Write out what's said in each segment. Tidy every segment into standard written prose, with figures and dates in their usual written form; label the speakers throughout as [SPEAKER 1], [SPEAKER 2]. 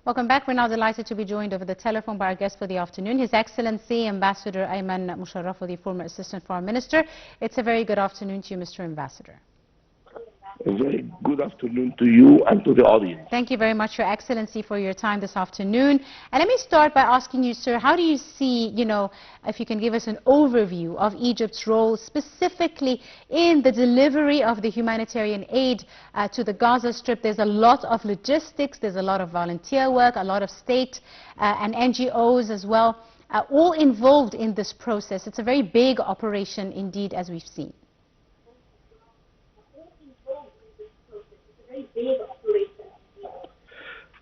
[SPEAKER 1] Welcome back. We're now delighted to be joined over the telephone by our guest for the afternoon, His Excellency Ambassador Ayman Mosharrafa, the former Assistant Foreign Minister. It's a very good afternoon to you, Mr. Ambassador.
[SPEAKER 2] A very good afternoon to you and to the audience.
[SPEAKER 1] Thank you very much, Your Excellency, for your time this afternoon. And let me start by asking you, sir, how do you see, if you can give us an overview of Egypt's role specifically in the delivery of the humanitarian aid to the Gaza Strip? There's a lot of logistics, there's a lot of volunteer work, a lot of state and NGOs as well, all involved in this process. It's a very big operation indeed, as we've seen.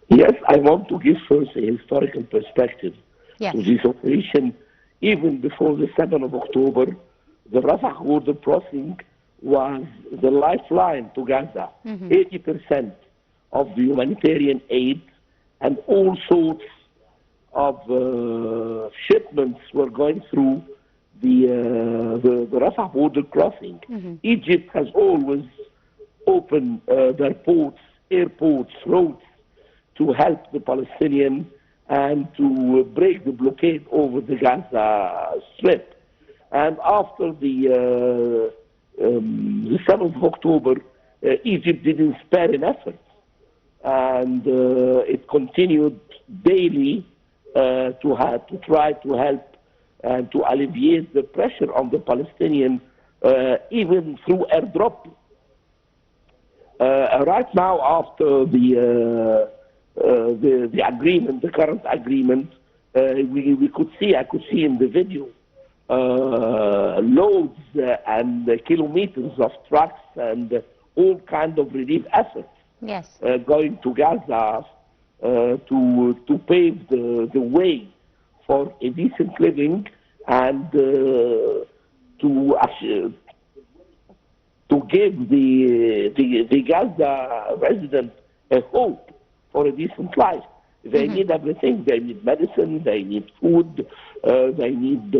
[SPEAKER 2] Yes, I want to give first a historical perspective
[SPEAKER 1] Yes.
[SPEAKER 2] to this operation. Even before the 7th of October, the Rafah border crossing was the lifeline to Gaza. 80% of the humanitarian aid and all sorts of shipments were going through the Rafah border crossing. Egypt has always opened their ports, airports, roads, to help the Palestinians and to break the blockade over the Gaza Strip. And after the 7th of October, Egypt didn't spare an effort. And it continued daily to try to help and to alleviate the pressure on the Palestinians, even through airdrop. Right now, after the agreement, the current agreement, I could see in the video loads and kilometers of trucks and all kind of relief efforts going to Gaza to pave the way for a decent living and to give the Gaza residents a hope for a decent life. They need everything. They need medicine, they need food, they need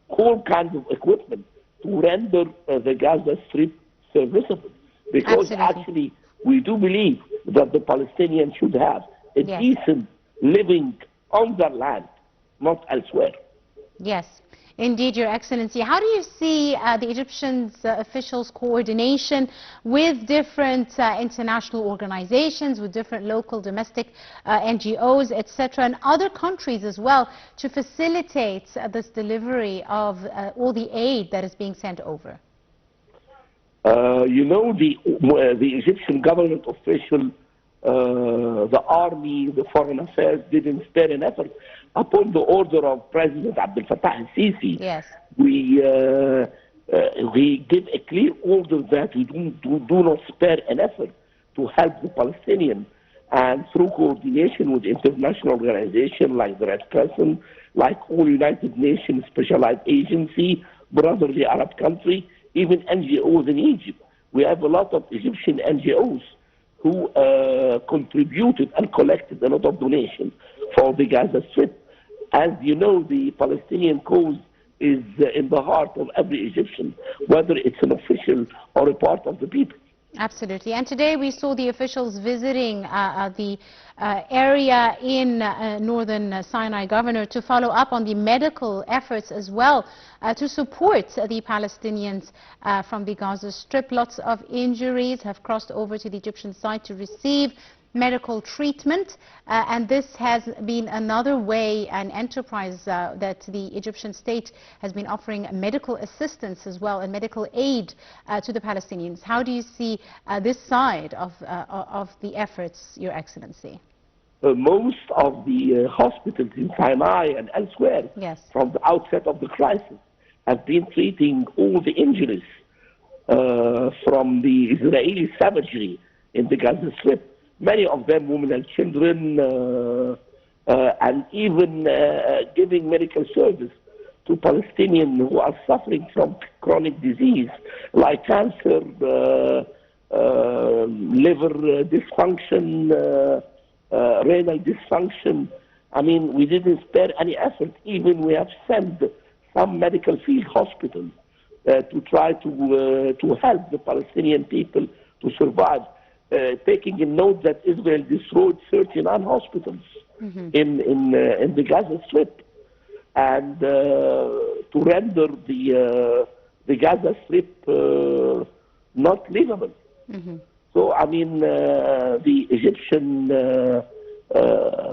[SPEAKER 2] all kinds of equipment to render the Gaza Strip serviceable. Because actually, we do believe that the Palestinians should have a decent living on their land, not elsewhere.
[SPEAKER 1] Yes. Indeed, Your Excellency. How do you see the Egyptian officials' coordination with different international organizations, with different local, domestic NGOs, etc., and other countries as well, to facilitate this delivery of all the aid that is being sent over?
[SPEAKER 2] The Egyptian government official, the army, the foreign affairs didn't spare an effort. Upon the order of President Abdel Fattah al-Sisi, we give a clear order that we do not spare an effort to help the Palestinians. And through coordination with international organizations like the Red Crescent, like all United Nations Specialized Agency, Brotherly Arab Country, even NGOs in Egypt. We have a lot of Egyptian NGOs who contributed and collected a lot of donations for the Gaza Strip. As you know, the Palestinian cause is in the heart of every Egyptian, whether it's an official or a part of the people.
[SPEAKER 1] Absolutely. And today we saw the officials visiting the area in northern Sinai Governor to follow up on the medical efforts as well to support the Palestinians from the Gaza Strip. Lots of injuries have crossed over to the Egyptian side to receive medical treatment, and this has been another way, an enterprise that the Egyptian state has been offering medical assistance as well and medical aid to the Palestinians. How do you see this side of the efforts, Your Excellency?
[SPEAKER 2] Most of the hospitals in Sinai and elsewhere from the outset of the crisis have been treating all the injuries from the Israeli savagery in the Gaza Strip. Many of them women and children, and even giving medical service to Palestinians who are suffering from chronic disease like cancer, liver dysfunction, renal dysfunction. I mean, we didn't spare any effort. Even we have sent some medical field hospitals to try to help the Palestinian people to survive. taking a note that Israel destroyed 39 hospitals in the Gaza Strip, and to render the Gaza Strip not livable. So, I mean, the Egyptian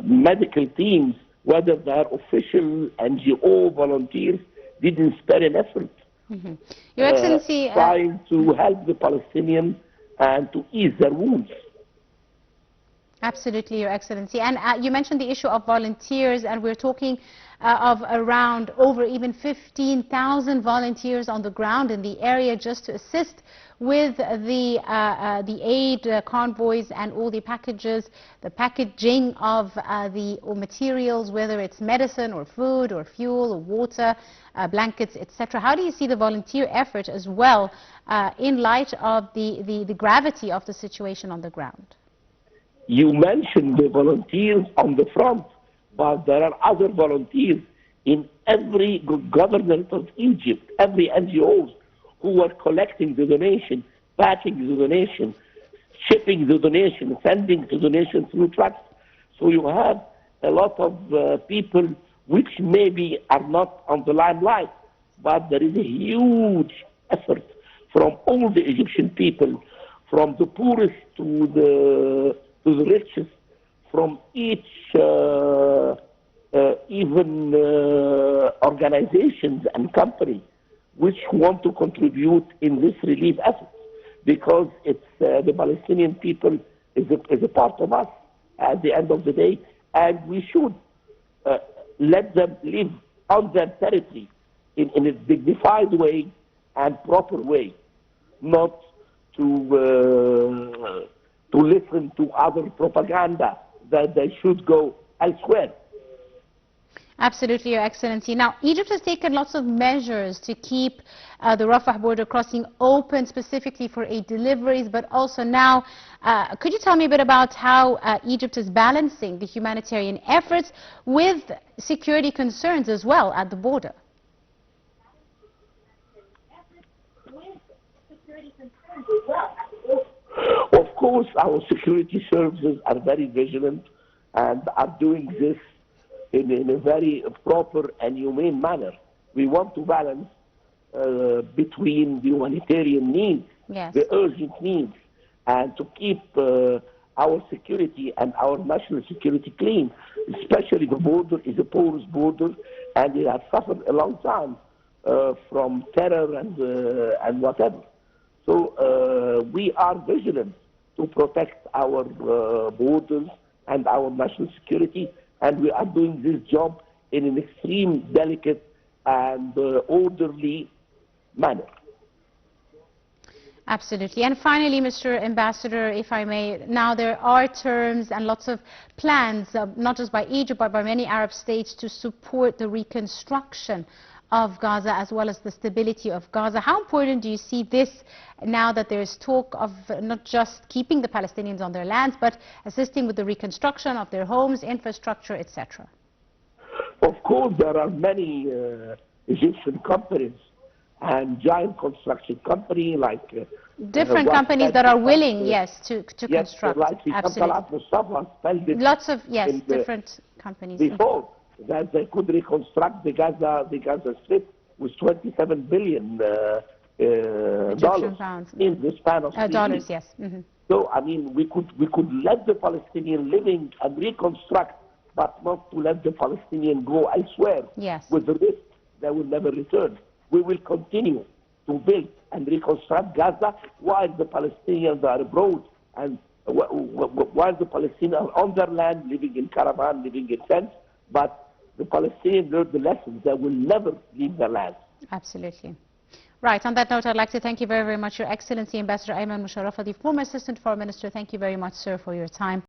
[SPEAKER 2] medical teams, whether they are official, NGO, volunteers, didn't spare an effort.
[SPEAKER 1] Your Excellency,
[SPEAKER 2] trying to help the Palestinians and to ease their wounds.
[SPEAKER 1] Absolutely, Your Excellency. And you mentioned the issue of volunteers, and we're talking of around over even 15,000 volunteers on the ground in the area just to assist with the aid convoys and all the packages, the packaging of the materials, whether it's medicine or food or fuel or water, blankets, etc. How do you see the volunteer effort as well in light of the gravity of the situation on the ground?
[SPEAKER 2] You mentioned the volunteers on the front, but there are other volunteers in every government of Egypt, every NGOs who are collecting the donation, packing the donation, shipping the donation, sending the donation through trucks. So you have a lot of people which maybe are not on the limelight, but there is a huge effort from all the Egyptian people, from the poorest to the richest, from each even organizations and companies which want to contribute in this relief effort, because it's the Palestinian people is a part of us at the end of the day, and we should let them live on their territory in a dignified way and proper way, not to listen to other propaganda that they should go elsewhere.
[SPEAKER 1] Absolutely, Your Excellency. Now, Egypt has taken lots of measures to keep the Rafah border crossing open, specifically for aid deliveries, but also now, could you tell me a bit about how Egypt is balancing the humanitarian efforts with security concerns as well at the border?
[SPEAKER 2] Of course, our security services are very vigilant and are doing this in a very proper and humane manner. We want to balance between the humanitarian needs, the urgent needs, and to keep our security and our national security clean. Especially the border is a porous border, and it has suffered a long time from terror and whatever. So we are vigilant to protect our borders and our national security, and we are doing this job in an extreme, delicate and orderly manner.
[SPEAKER 1] Absolutely. And finally, Mr. Ambassador, if I may, now there are terms and lots of plans, not just by Egypt, but by many Arab states to support the reconstruction of Gaza as well as the stability of Gaza. How important do you see this now that there is talk of not just keeping the Palestinians on their lands, but assisting with the reconstruction of their homes, infrastructure, etc.?
[SPEAKER 2] Of course, there are many Egyptian companies and giant construction companies like
[SPEAKER 1] different companies that are willing, to construct.
[SPEAKER 2] Like
[SPEAKER 1] Absolutely.
[SPEAKER 2] Mosharrafa,
[SPEAKER 1] lots of different companies
[SPEAKER 2] before that they could reconstruct the Gaza Strip with $27 billion
[SPEAKER 1] pounds
[SPEAKER 2] in the span of 3
[SPEAKER 1] dollars.
[SPEAKER 2] years.
[SPEAKER 1] Yes.
[SPEAKER 2] So I mean, we could let the Palestinian living and reconstruct, but not to let the Palestinian go elsewhere.
[SPEAKER 1] Yes.
[SPEAKER 2] With the risk they will never return. We will continue to build and reconstruct Gaza while the Palestinians are abroad and while the Palestinians are on their land, living in caravan, living in tents. But the Palestinians learned the lessons. They will never leave their land.
[SPEAKER 1] Absolutely. Right. On that note, I'd like to thank you very, very much, Your Excellency, Ambassador Ayman Mosharrafa, the former Assistant Foreign Minister. Thank you very much, sir, for your time.